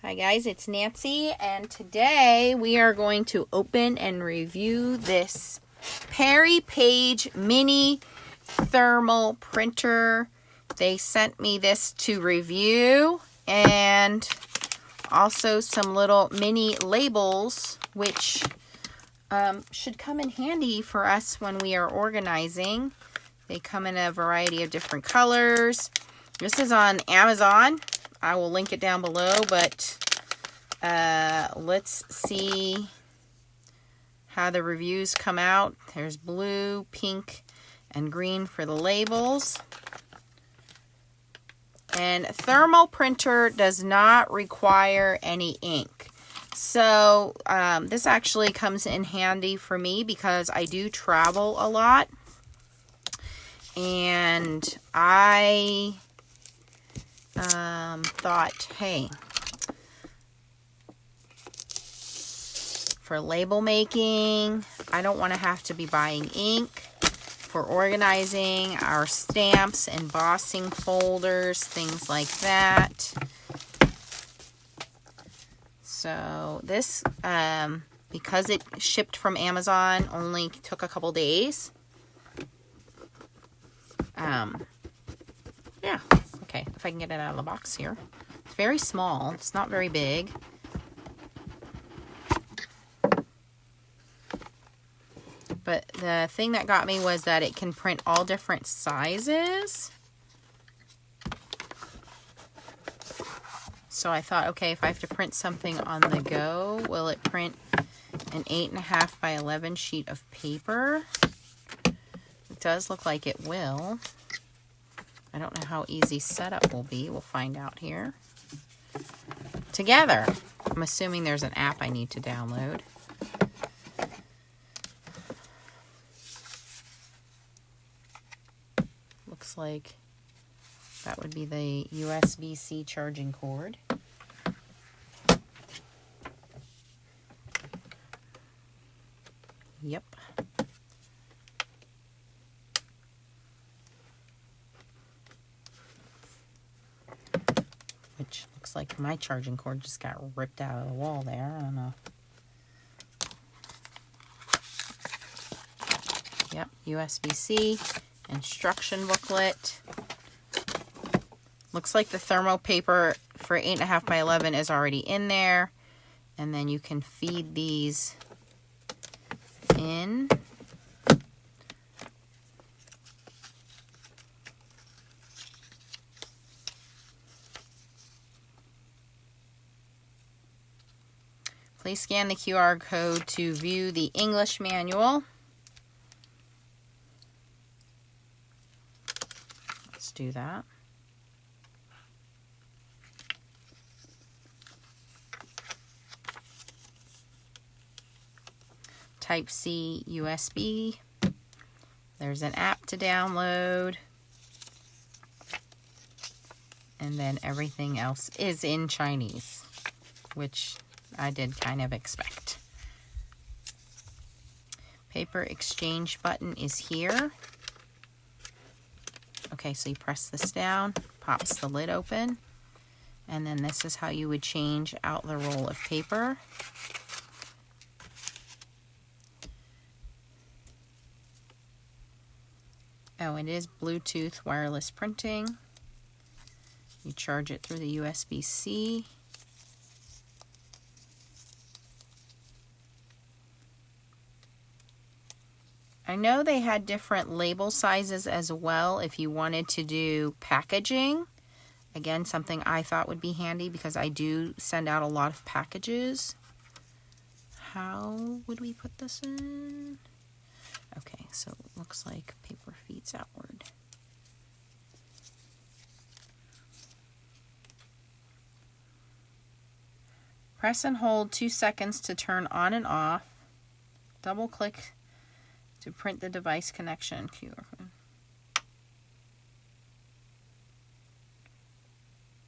Hi guys, it's Nancy, and today we are going to open and review this Peripage mini thermal printer. They sent me this to review, and also some little mini labels, which should come in handy for us when we are organizing. They come in a variety of different colors. This is on Amazon. I will link it down below, but let's see how the reviews come out. There's blue, pink, and green for the labels. And thermal printer does not require any ink. So this actually comes in handy for me because I do travel a lot. And I thought, hey, for label making, I don't want to have to be buying ink. For organizing our stamps, embossing folders, things like that. So this, because it shipped from Amazon, only took a couple days. Yeah, okay, if I can get it out of the box here. It's very small, it's not very big. But the thing that got me was that it can print all different sizes. So I thought, okay, if I have to print something on the go, will it print an 8.5 by 11 sheet of paper? It does look like it will. I don't know how easy setup will be. We'll find out here. Together. I'm assuming there's an app I need to download. Looks like that would be the USB-C charging cord. Yep. Which looks like my charging cord just got ripped out of the wall there. I don't know. Yep, USB-C. Instruction booklet. Looks like the thermo paper for 8.5 by 11 is already in there. And then you can feed these in. Please scan the QR code to view the English manual. Let's do that. Type-C USB. There's an app to download. And then everything else is in Chinese, which I did kind of expect. Paper exchange button is here. Okay, so you press this down, pops the lid open, and then this is how you would change out the roll of paper. Oh, it is Bluetooth wireless printing. You charge it through the USB-C. I know they had different label sizes as well if you wanted to do packaging. Again, something I thought would be handy because I do send out a lot of packages. How would we put this in? Okay, so it looks like paper feeds outward. Press and hold 2 seconds to turn on and off. Double click to print the device connection.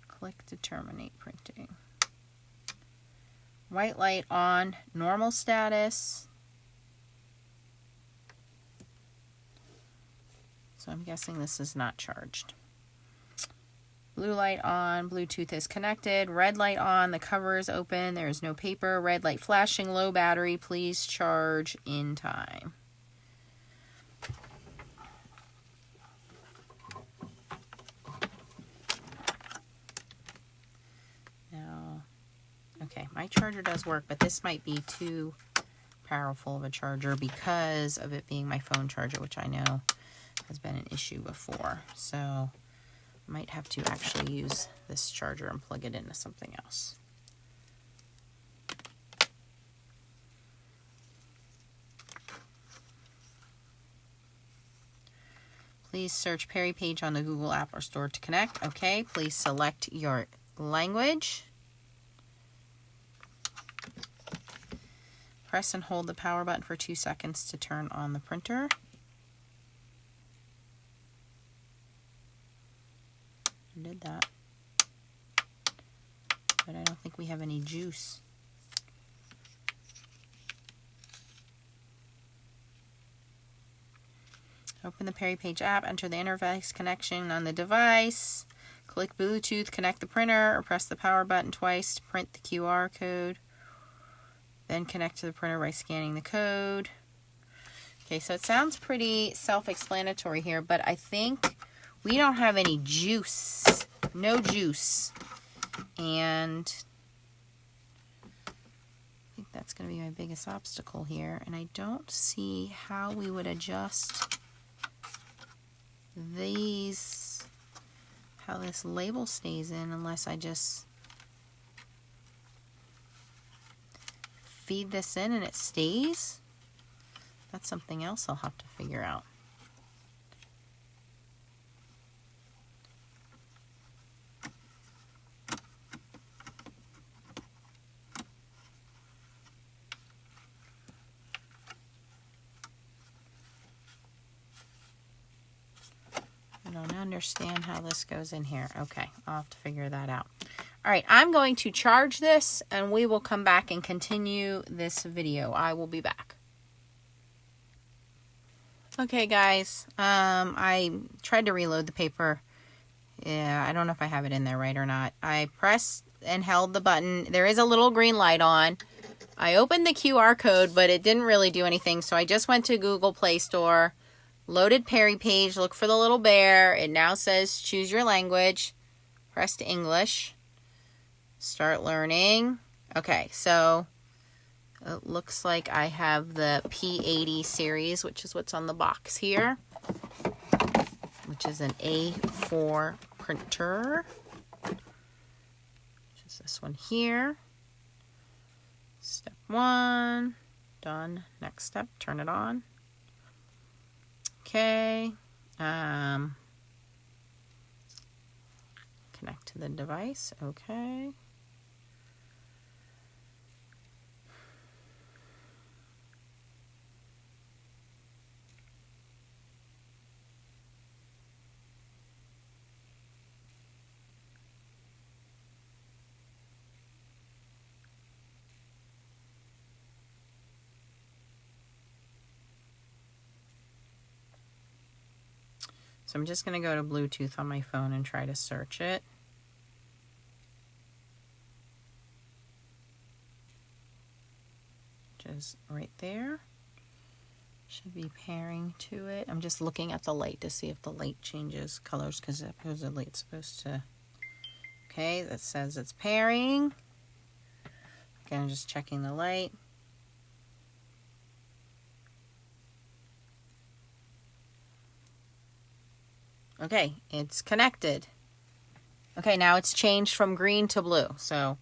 Click to terminate printing. White light on, normal status. So I'm guessing this is not charged. Blue light on, Bluetooth is connected. Red light on, the cover is open, there is no paper. Red light flashing, low battery, please charge in time. Now, okay, my charger does work, but this might be too powerful of a charger because of it being my phone charger, which I know has been an issue before. So I might have to actually use this charger and plug it into something else. Please search Peripage on the Google App or Store to connect. Okay, please select your language. Press and hold the power button for 2 seconds to turn on the printer. I did that. But I don't think we have any juice. Open the Peripage app, enter the interface connection on the device. Click Bluetooth, connect the printer, or press the power button twice to print the QR code. Then connect to the printer by scanning the code. Okay, so it sounds pretty self-explanatory here, but I think we don't have any juice. No juice. And I think that's going to be my biggest obstacle here. And I don't see how we would adjust these, how this label stays in, unless I just feed this in and it stays. That's something else I'll have to figure out. I don't understand how this goes in here. Okay, I'll have to figure that out. All right, I'm going to charge this and we will come back and continue this video. I will be back. Okay, guys, I tried to reload the paper. Yeah, I don't know if I have it in there right or not. I pressed and held the button. There is a little green light on. I opened the QR code, but it didn't really do anything, so I just went to Google Play Store, loaded Peripage, look for the little bear. It now says choose your language. Pressed English. Start learning. Okay, so it looks like I have the P80 series, which is what's on the box here, which is an A4 printer, which is this one here. Step 1, done. Next step, turn it on. Okay. Connect to the device. Okay. So I'm just going to go to Bluetooth on my phone and try to search it. Which is right there. Should be pairing to it. I'm just looking at the light to see if the light changes colors, because supposedly it's supposed to. Okay, that says it's pairing. Again, I'm just checking the light. Okay, it's connected. Okay, now it's changed from green to blue. So,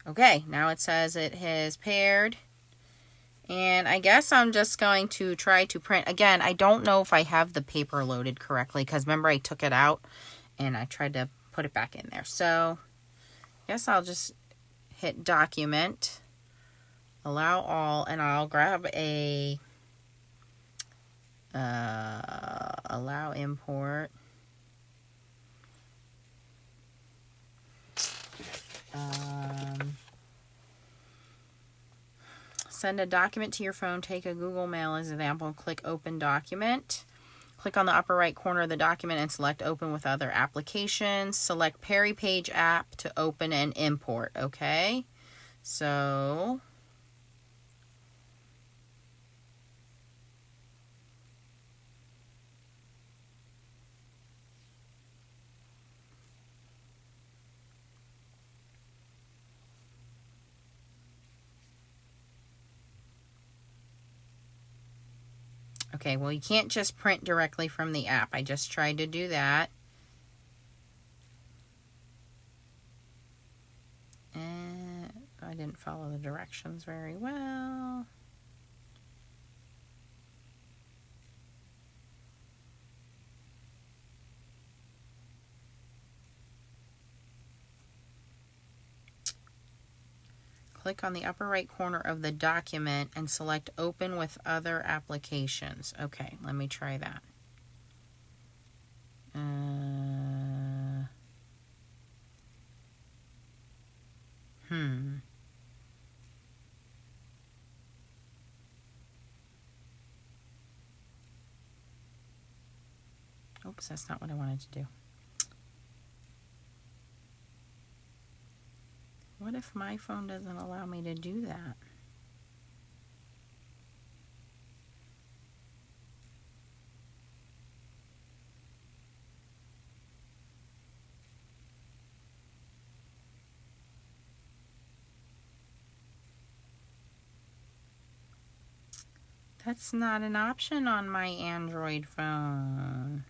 okay, now it says it has paired. And I guess I'm just going to try to print. Again, I don't know if I have the paper loaded correctly, because remember I took it out and I tried to put it back in there. So, I guess I'll just hit document, allow all, and I'll grab a allow import. Send a document to your phone. Take a Google Mail as an example. Click Open Document. click on the upper right corner of the document and select Open with Other Applications. Select Peripage app to open and import, okay? So okay, well, you can't just print directly from the app. I just tried to do that. And I didn't follow the directions very well. Click on the upper right corner of the document and select Open with Other Applications. Okay, let me try that. Oops, that's not what I wanted to do. What if my phone doesn't allow me to do that? That's not an option on my Android phone.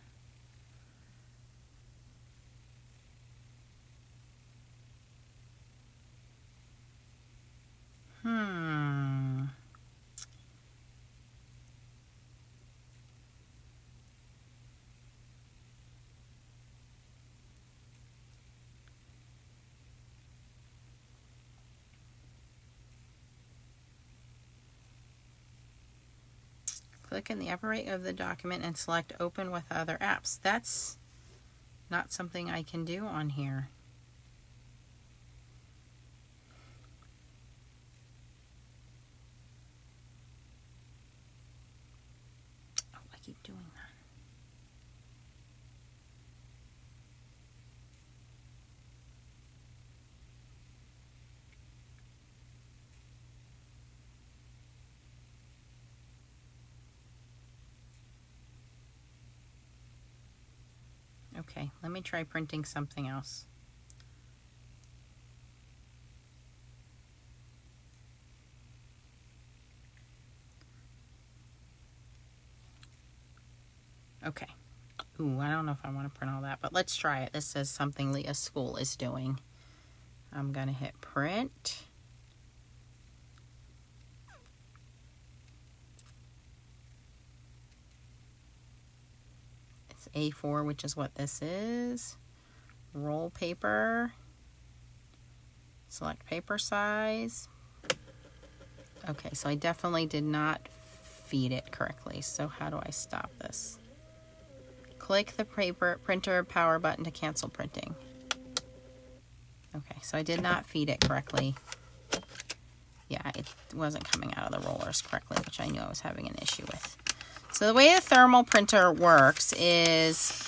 Click in the upper right of the document and select Open with Other Apps. That's not something I can do on here. Oh, I keep doing that. Okay, let me try printing something else. Okay. Ooh, I don't know if I want to print all that, but let's try it. This says something Leah's school is doing. I'm going to hit print. It's A4, which is what this is. Roll paper. Select paper size. Okay, so I definitely did not feed it correctly. So how do I stop this? Click the printer power button to cancel printing. Okay, so I did not feed it correctly. Yeah, it wasn't coming out of the rollers correctly, which I knew I was having an issue with. So the way a thermal printer works is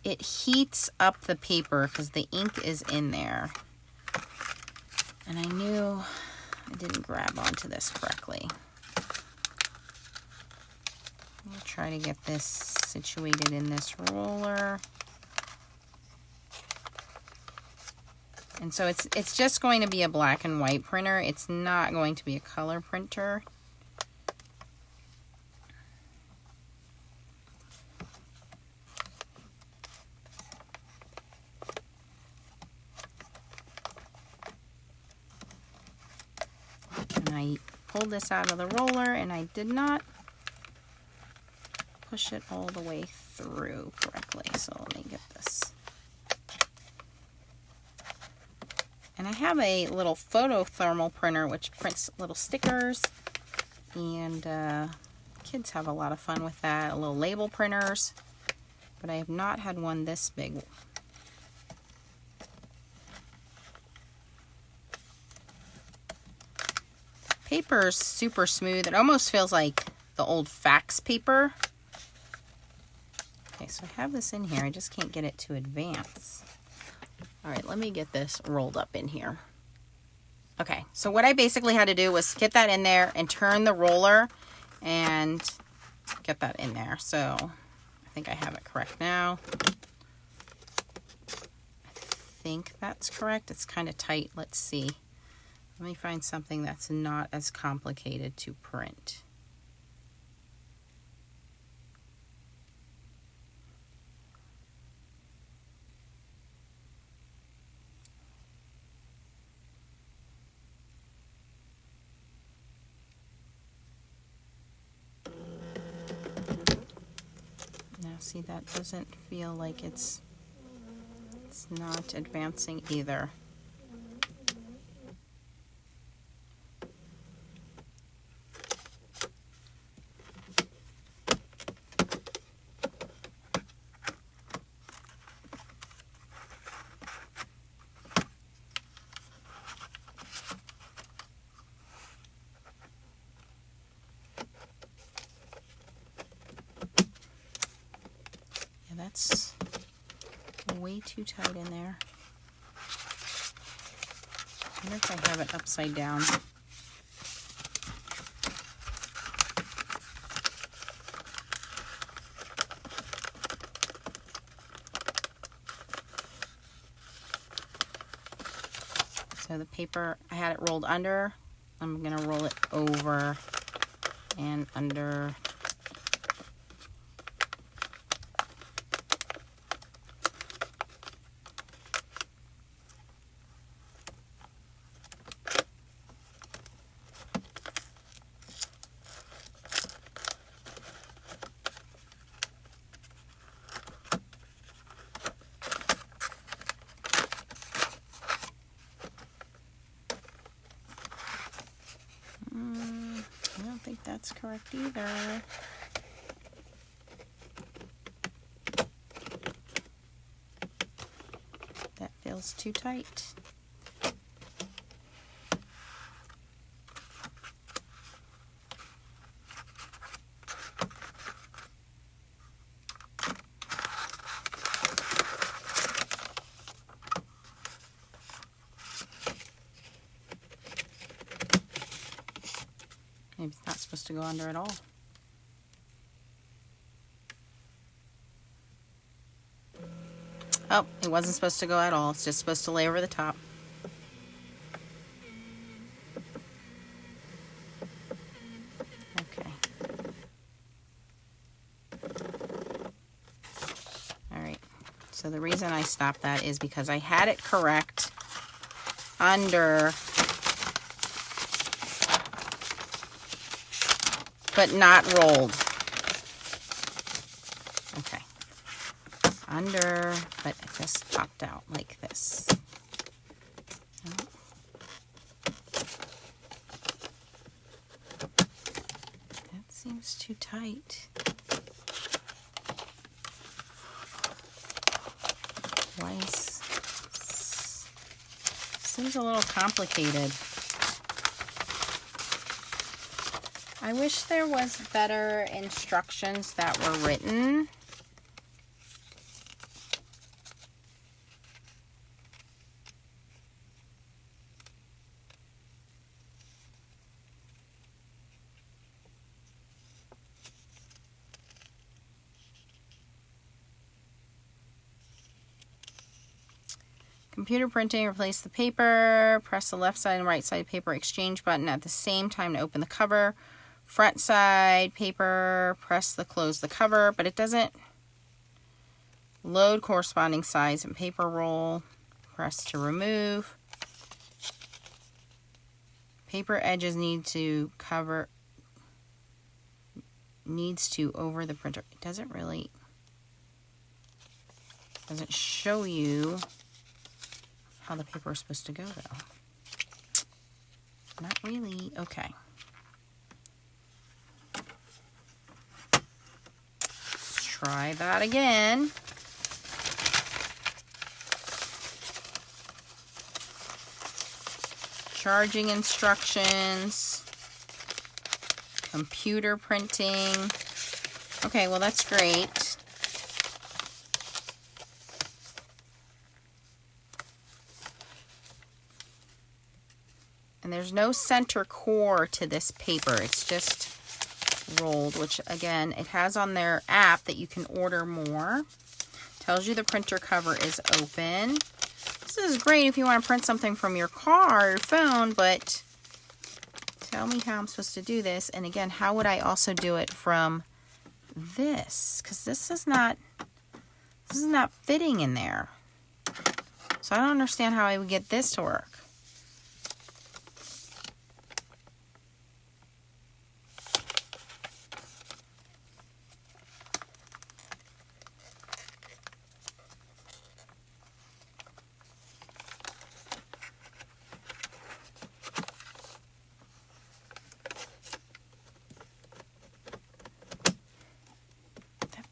it heats up the paper because the ink is in there. And I knew I didn't grab onto this correctly. I'll try to get this situated in this roller. And so it's just going to be a black and white printer. It's not going to be a color printer. And I pulled this out of the roller and I did not push it all the way through correctly. So let me get this. And I have a little photo thermal printer which prints little stickers, and kids have a lot of fun with that. Little label printers, but I have not had one this big. Paper is super smooth. It almost feels like the old fax paper. Okay, so I have this in here. I just can't get it to advance. All right, let me get this rolled up in here. Okay, so what I basically had to do was get that in there and turn the roller and get that in there. So I think I have it correct now. I think that's correct. It's kind of tight. Let's see. Let me find something that's not as complicated to print. Now see, that doesn't feel like it's not advancing either. That's way too tight in there. I wonder if I have it upside down. So the paper, I had it rolled under. I'm going to roll it over and under. I don't think that's correct either. That feels too tight. Maybe it's not supposed to go under at all. Oh, it wasn't supposed to go at all. It's just supposed to lay over the top. Okay. All right. So the reason I stopped that is because I had it correct under, but not rolled. Okay. Under, but it just popped out like this. That seems too tight. Seems a little complicated. I wish there was better instructions that were written. Computer printing, replace the paper, press the left side and right side paper exchange button at the same time to open the cover. Front side paper, close the cover, but it doesn't load corresponding size and paper roll. Press to remove. Paper edges needs to over the printer. It doesn't show you how the paper is supposed to go though. Not really. Okay. Let's try that again. Charging instructions. Computer printing. Okay, well that's great. And there's no center core to this paper. It's just rolled, which again, it has on their app that you can order more. Tells you the printer cover is open. This is great if you want to print something from your car or your phone, but tell me how I'm supposed to do this. And again, how would I also do it from this? Because this is not fitting in there. So I don't understand how I would get this to work.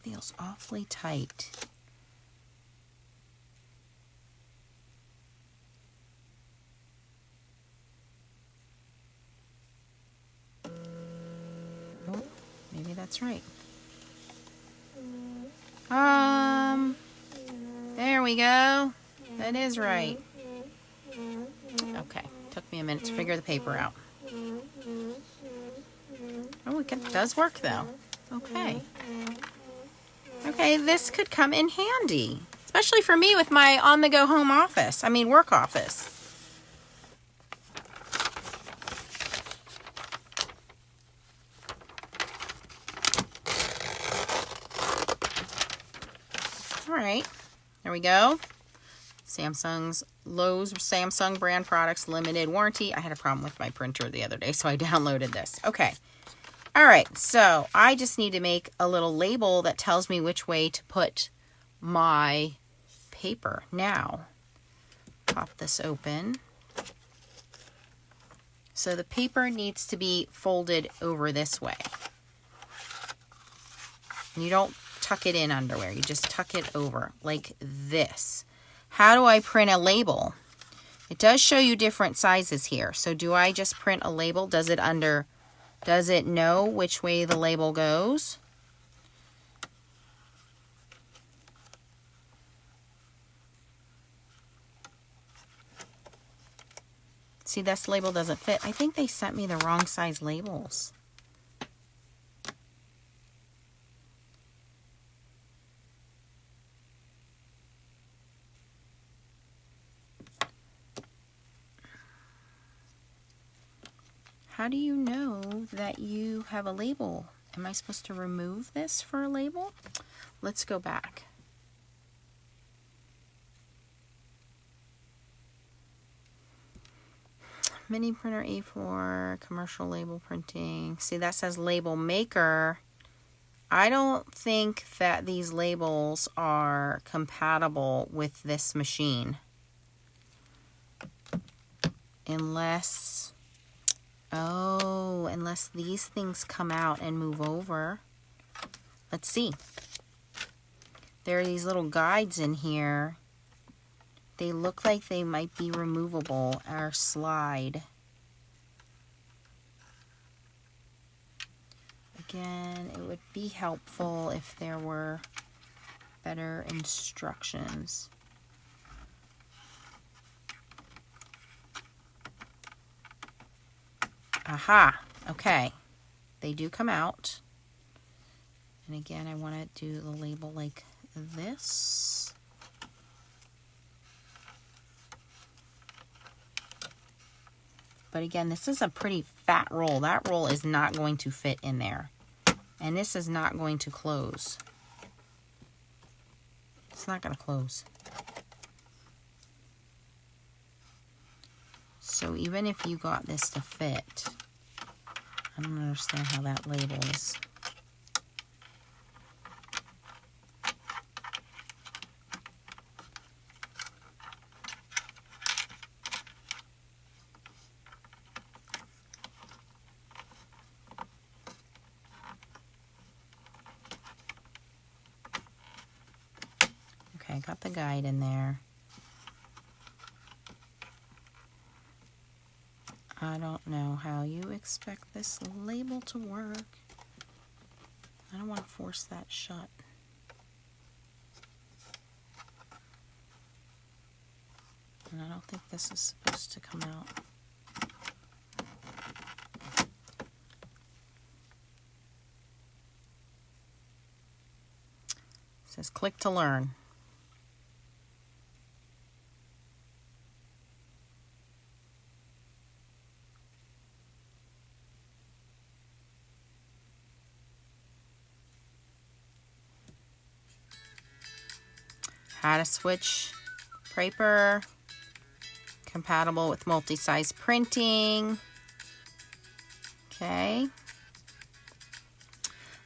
Feels awfully tight. Oh, maybe that's right. There we go. That is right. Okay, took me a minute to figure the paper out. Oh, it does work though. Okay. Okay, this could come in handy, especially for me with my on-the-go home office. I mean, work office. All right, there we go. Lowe's Samsung brand products, limited warranty. I had a problem with my printer the other day, so I downloaded this. Okay. All right, so I just need to make a little label that tells me which way to put my paper. Now, pop this open. So the paper needs to be folded over this way. And you don't tuck it in underwear. You just tuck it over like this. How do I print a label? It does show you different sizes here. So do I just print a label? Does it know which way the label goes? See, this label doesn't fit. I think they sent me the wrong size labels. How do you know that you have a label? Am I supposed to remove this for a label? Let's go back. Mini printer A4, commercial label printing. See, that says label maker. I don't think that these labels are compatible with this machine. Unless these things come out and move over. Let's see. There are these little guides in here. They look like they might be removable or slide. Again, it would be helpful if there were better instructions. Aha, okay. They do come out. And again, I want to do the label like this. But again, this is a pretty fat roll. That roll is not going to fit in there. And this is not going to close. It's not going to close. So even if you got this to fit, I don't understand how that labels. Okay, I got the guide in there. I don't know how you expect this label to work. I don't want to force that shut. And I don't think this is supposed to come out. says click to learn. How to switch paper, compatible with multi-size printing. Okay.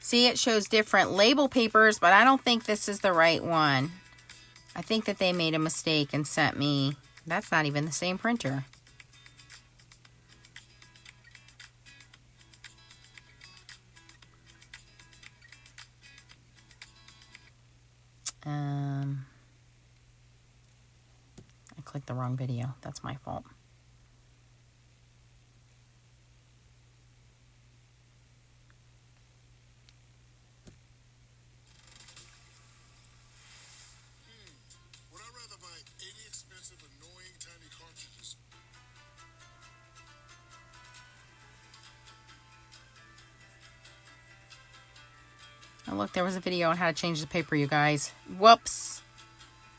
See, it shows different label papers, but I don't think this is the right one. I think that they made a mistake and sent me, that's not even the same printer. I clicked the wrong video. That's my fault. Would I rather buy 80 expensive, annoying, tiny cartridges? Oh, look, there was a video on how to change the paper, you guys. Whoops.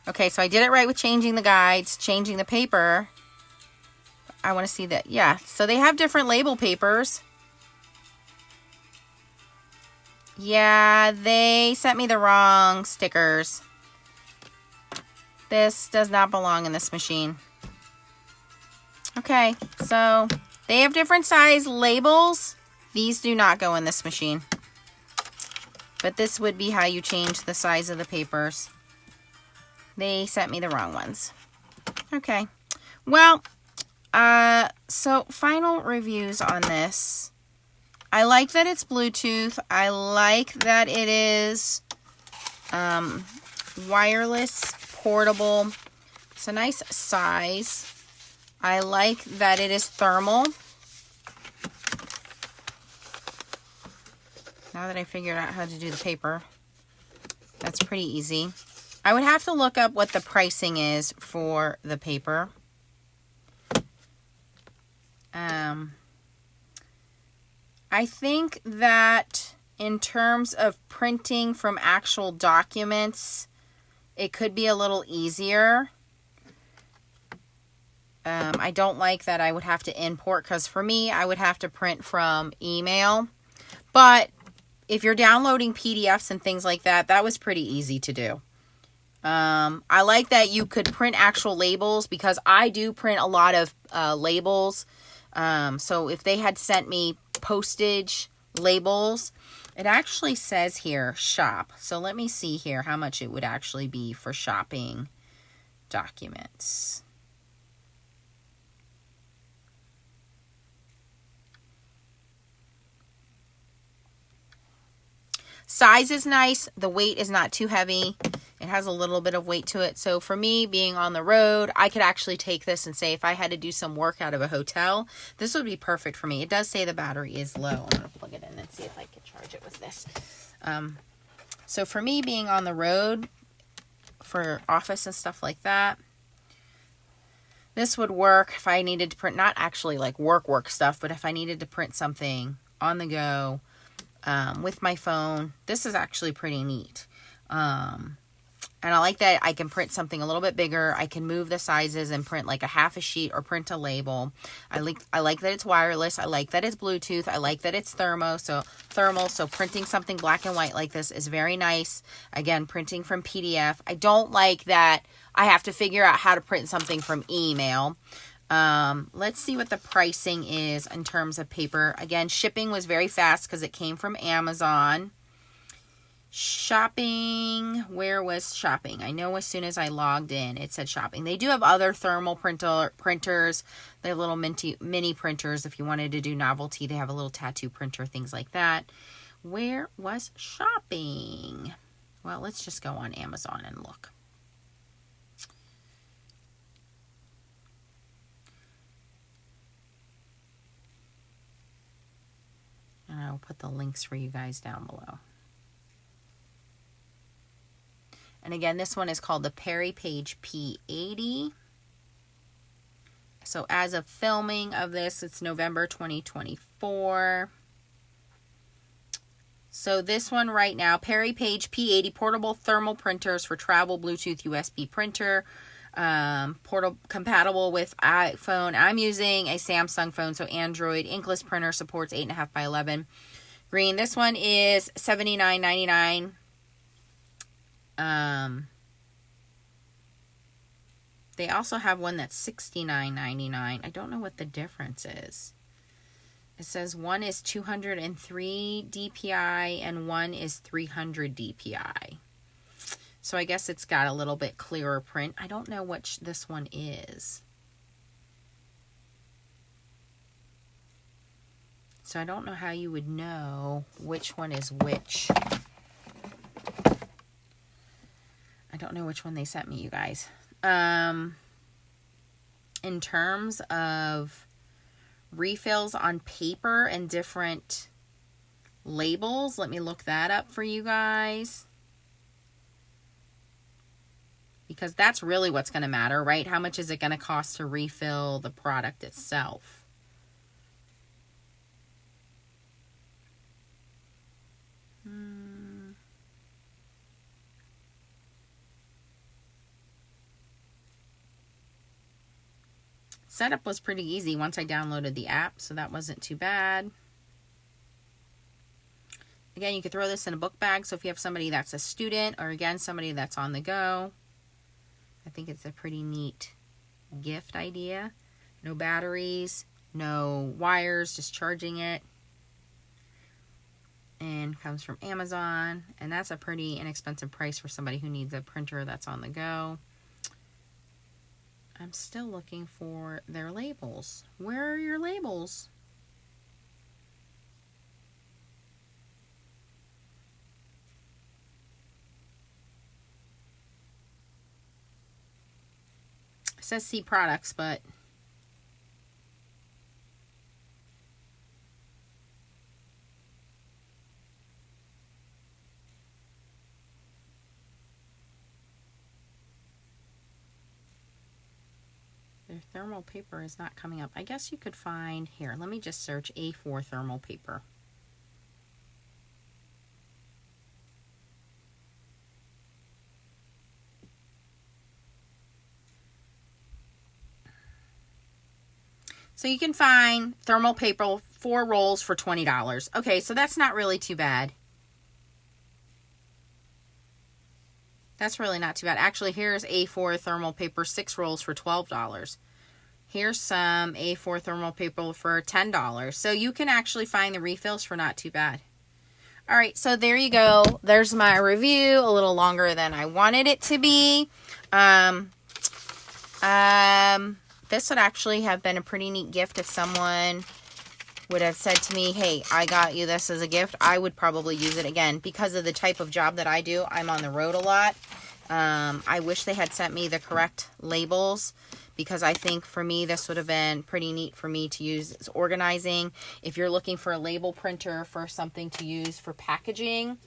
Okay, so I did it right with changing the guides, changing the paper. I want to see that. Yeah, so they have different label papers. Yeah, they sent me the wrong stickers. This does not belong in this machine. Okay, so they have different size labels. These do not go in this machine. But this would be how you change the size of the papers. They sent me the wrong ones. Okay. Well, so final reviews on this. I like that it's Bluetooth. I like that it is wireless, portable. It's a nice size. I like that it is thermal. Now that I figured out how to do the paper, that's pretty easy. I would have to look up what the pricing is for the paper. I think that in terms of printing from actual documents, it could be a little easier. I don't like that I would have to import, because for me, I would have to print from email. But if you're downloading PDFs and things like that, that was pretty easy to do. I like that you could print actual labels, because I do print a lot of labels. So if they had sent me postage labels, it actually says here shop. So let me see here how much it would actually be for shopping documents. Size is nice. The weight is not too heavy. It has a little bit of weight to it. So for me, being on the road, I could actually take this and say if I had to do some work out of a hotel, this would be perfect for me. It does say the battery is low. I'm going to plug it in and see if I can charge it with this. So for me, being on the road for office and stuff like that, this would work if I needed to print, not actually like work stuff, but if I needed to print something on the go with my phone. This is actually pretty neat. And I like that I can print something a little bit bigger. I can move the sizes and print like a half a sheet or print a label. I like that it's wireless. I like that it's Bluetooth. I like that it's thermal. So printing something black and white like this is very nice. Again, printing from PDF. I don't like that I have to figure out how to print something from email. Let's see what the pricing is in terms of paper. Again, shipping was very fast because it came from Amazon. Shopping, where was shopping? I know as soon as I logged in, it said shopping. They do have other thermal printers. They have little mini printers. If you wanted to do novelty, they have a little tattoo printer, things like that. Where was shopping? Well, let's just go on Amazon and look. And I'll put the links for you guys down below. And again, this one is called the Peripage P80. So as of filming of this, it's November 2024. So this one right now, Peripage P80 portable thermal printers for travel, Bluetooth, USB printer, portable, compatible with iPhone. I'm using a Samsung phone, so Android. Inkless printer, supports 8.5 by 11. Green. This one is $79.99. They also have one that's $69.99. I don't know what the difference is. It says one is 203 DPI and one is 300 DPI. So I guess it's got a little bit clearer print. I don't know which this one is. So I don't know how you would know which one is which. I don't know which one they sent me, you guys. In terms of refills on paper and different labels, let me look that up for you guys. Because that's really what's going to matter, right? How much is it going to cost to refill the product itself? Setup was pretty easy once I downloaded the app, so that wasn't too bad. Again, you could throw this in a book bag, so if you have somebody that's a student or, again, somebody that's on the go, I think it's a pretty neat gift idea. No batteries, no wires, just charging it. And comes from Amazon, and that's a pretty inexpensive price for somebody who needs a printer that's on the go. I'm still looking for their labels. Where are your labels? It says see products, but their thermal paper is not coming up. I guess you could find, here, let me just search A4 thermal paper. So you can find thermal paper, 4 rolls for $20. Okay, so that's not really too bad. That's really not too bad. Actually, here's A4 thermal paper, 6 rolls for $12. Here's some A4 thermal paper for $10. So you can actually find the refills for not too bad. All right, so there you go. There's my review, a little longer than I wanted it to be. This would actually have been a pretty neat gift if someone would have said to me, hey, I got you this as a gift. I would probably use it again because of the type of job that I do. I'm on the road a lot. I wish they had sent me the correct labels because I think for me this would have been pretty neat for me to use as organizing. If you're looking for a label printer for something to use for packaging,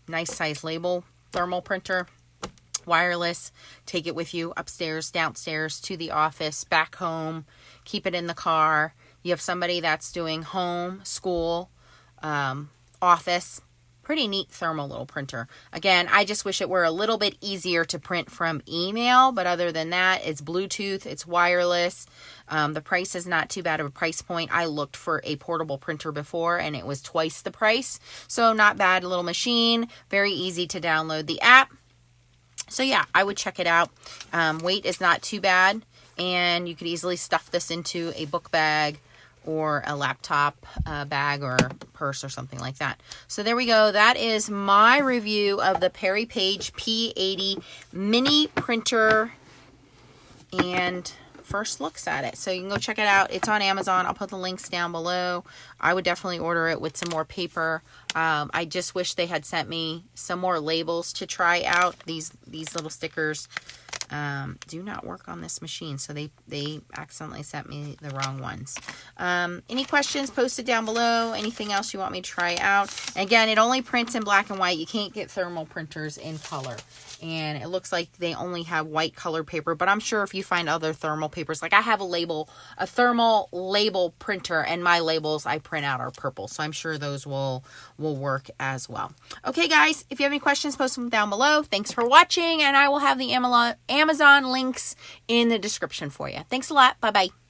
nice size label thermal printer. Wireless, take it with you upstairs, downstairs, to the office, back home, keep it in the car. You have somebody that's doing home, school, office, pretty neat thermal little printer. Again, I just wish it were a little bit easier to print from email, but other than that, it's Bluetooth, it's wireless. The price is not too bad of a price point. I looked for a portable printer before and it was twice the price. So not bad, little machine, very easy to download the app. So yeah, I would check it out. Weight is not too bad, and you could easily stuff this into a book bag or a laptop bag or purse or something like that. So there we go. That is my review of the Peripage P80 mini printer and first looks at it. So you can go check it out. It's on Amazon. I'll put the links down below. I would definitely order it with some more paper. I just wish they had sent me some more labels to try out. These little stickers do not work on this machine. So they accidentally sent me the wrong ones. Any questions, post it down below. Anything else you want me to try out? Again, it only prints in black and white. You can't get thermal printers in color. And it looks like they only have white colored paper, but I'm sure if you find other thermal papers, like I have a thermal label printer, and my labels I print out are purple. So I'm sure those will work as well. Okay, guys, if you have any questions, post them down below. Thanks for watching, and I will have the Amazon links in the description for you. Thanks a lot. Bye-bye.